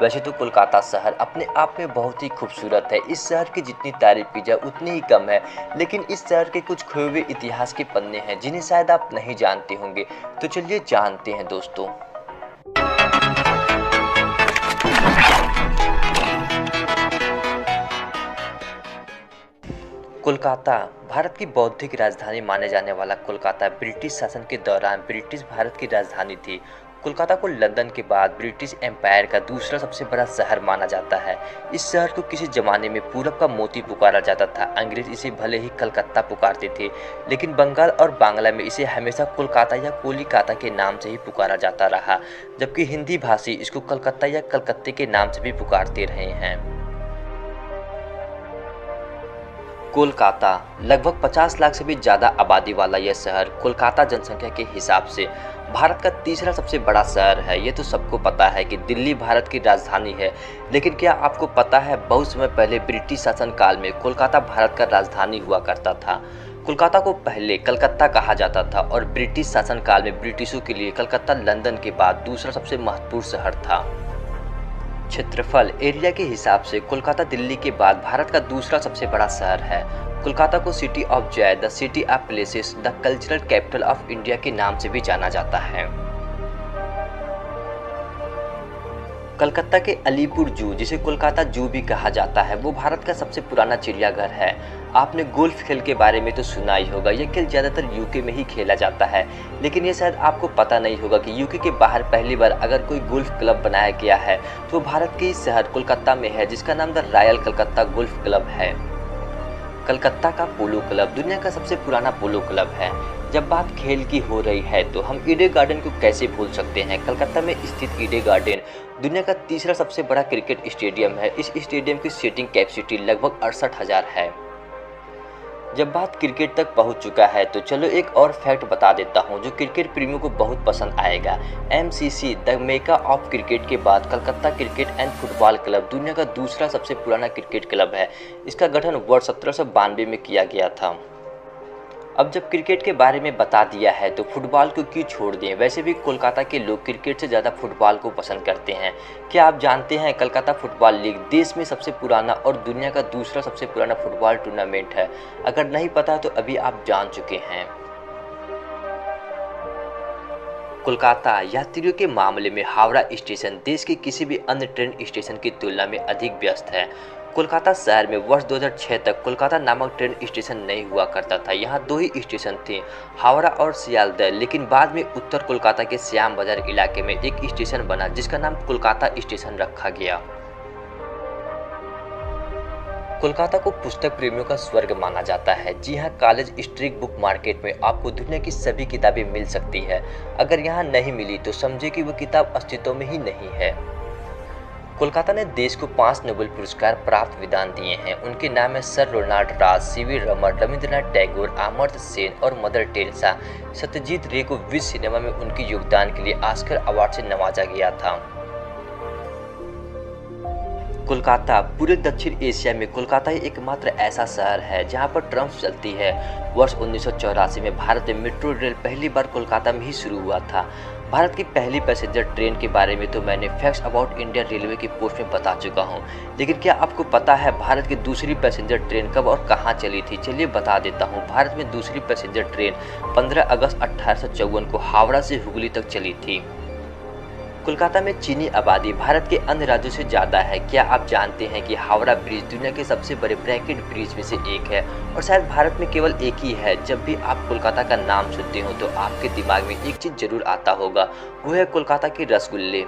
वैसे तो कोलकाता शहर अपने आप में बहुत ही खूबसूरत है। इस शहर की जितनी तारीफ की जाए उतनी ही कम है। लेकिन इस शहर के कुछ खोए हुए इतिहास के पन्ने हैं जिन्हें शायद आप नहीं जानते होंगे। तो चलिए जानते हैं दोस्तों। कोलकाता भारत की बौद्धिक राजधानी माने जाने वाला कोलकाता ब्रिटिश शासन के दौरान ब्रिटिश भारत की राजधानी थी। कोलकाता को लंदन के बाद ब्रिटिश एम्पायर का दूसरा सबसे बड़ा शहर माना जाता है। इस शहर को किसी जमाने में पूरब का मोती पुकारा जाता था। अंग्रेज इसे भले ही कलकत्ता पुकारते थे, लेकिन बंगाल और बांग्ला में इसे हमेशा कोलकाता या कोलिकाता के नाम से ही पुकारा जाता रहा, जबकि हिंदी भाषी इसको कलकत्ता या कलकत्ते के नाम से भी पुकारते रहे हैं। कोलकाता लगभग 50 लाख से भी ज़्यादा आबादी वाला यह शहर कोलकाता जनसंख्या के हिसाब से भारत का तीसरा सबसे बड़ा शहर है। ये तो सबको पता है कि दिल्ली भारत की राजधानी है, लेकिन क्या आपको पता है बहुत समय पहले ब्रिटिश शासन काल में कोलकाता भारत का राजधानी हुआ करता था। कोलकाता को पहले कलकत्ता कहा जाता था और ब्रिटिश शासन काल में ब्रिटिशों के लिए कलकत्ता लंदन के बाद दूसरा सबसे महत्वपूर्ण शहर था। क्षेत्रफल एरिया के हिसाब से कोलकाता दिल्ली के बाद भारत का दूसरा सबसे बड़ा शहर है। कोलकाता को city of Joy, the city of places, the cultural capital of India के नाम से भी जाना जाता है। कलकत्ता के अलीपुर जू, जिसे कोलकाता जू भी कहा जाता है, वो भारत का सबसे पुराना चिड़ियाघर है। आपने गोल्फ खेल के बारे में तो सुना ही होगा। यह खेल ज़्यादातर यूके में ही खेला जाता है, लेकिन ये शायद आपको पता नहीं होगा कि यूके के बाहर पहली बार अगर कोई गोल्फ क्लब बनाया गया है तो भारत के इस शहर कोलकाता में है, जिसका नाम the royal Calcutta golf club है। कलकत्ता का पोलो क्लब दुनिया का सबसे पुराना पोलो क्लब है। जब बात खेल की हो रही है तो हम ईडन गार्डन को कैसे भूल सकते हैं। कलकत्ता में स्थित ईडन गार्डन दुनिया का तीसरा सबसे बड़ा क्रिकेट स्टेडियम है। इस स्टेडियम की सीटिंग कैपेसिटी लगभग 68,000 है। जब बात क्रिकेट तक पहुंच चुका है तो चलो एक और फैक्ट बता देता हूं जो क्रिकेट प्रेमियों को बहुत पसंद आएगा। MCC the Mecca of cricket के बाद Calcutta cricket and football club दुनिया का दूसरा सबसे पुराना क्रिकेट क्लब है। इसका गठन वर्ष 1792 में किया गया था। अब जब क्रिकेट के बारे में बता दिया है तो फुटबॉल को क्यों छोड़ दें। वैसे भी कोलकाता के लोग क्रिकेट से ज़्यादा फुटबॉल को पसंद करते हैं। क्या आप जानते हैं कलकत्ता फुटबॉल लीग देश में सबसे पुराना और दुनिया का दूसरा सबसे पुराना फुटबॉल टूर्नामेंट है। अगर नहीं पता तो अभी आप जान चुके हैं। कोलकाता यात्रियों के मामले में हावड़ा स्टेशन देश के किसी भी अन्य ट्रेन स्टेशन की तुलना में अधिक व्यस्त है। कोलकाता शहर में वर्ष 2006 तक कोलकाता नामक ट्रेन स्टेशन नहीं हुआ करता था। यहाँ दो ही स्टेशन थे, हावड़ा और सियालदह, लेकिन बाद में उत्तर कोलकाता के श्याम बाजार इलाके में एक स्टेशन बना जिसका नाम कोलकाता स्टेशन रखा गया। कोलकाता को पुस्तक प्रेमियों का स्वर्ग माना जाता है। जी हाँ, कॉलेज स्ट्रीट बुक मार्केट में आपको दुनिया की सभी किताबें मिल सकती है। अगर यहाँ नहीं मिली तो समझे कि वो किताब अस्तित्व में ही नहीं है। कोलकाता ने देश को 5 नोबेल पुरस्कार प्राप्त विद्वान दिए हैं। उनके नाम है सर रोनाल्ड राज, सीवी रमन, रविंद्रनाथ टैगोर, अमर्त्य सेन और मदर टेरेसा। सत्यजीत रे को विश्व सिनेमा में उनके योगदान के लिए ऑस्कर अवार्ड से नवाजा गया था। कोलकाता पूरे दक्षिण एशिया में कोलकाता ही एकमात्र ऐसा शहर है जहां पर ट्रम्स चलती है। वर्ष 1984 में भारत में मेट्रो रेल पहली बार कोलकाता में ही शुरू हुआ था। भारत की पहली पैसेंजर ट्रेन के बारे में तो मैंने फैक्ट्स अबाउट इंडिया रेलवे की पोस्ट में बता चुका हूं, लेकिन क्या आपको पता है भारत की दूसरी पैसेंजर ट्रेन कब और कहां चली थी। चलिए बता देता हूं। भारत में दूसरी पैसेंजर ट्रेन 15 अगस्त 1854 को हावड़ा से हुगली तक चली थी। कोलकाता में चीनी आबादी भारत के अन्य राज्यों से ज़्यादा है। क्या आप जानते हैं कि हावड़ा ब्रिज दुनिया के सबसे बड़े ब्रैकेट ब्रिज में से एक है और शायद भारत में केवल एक ही है। जब भी आप कोलकाता का नाम सुनते हो तो आपके दिमाग में एक चीज़ जरूर आता होगा, वो है कोलकाता के रसगुल्ले।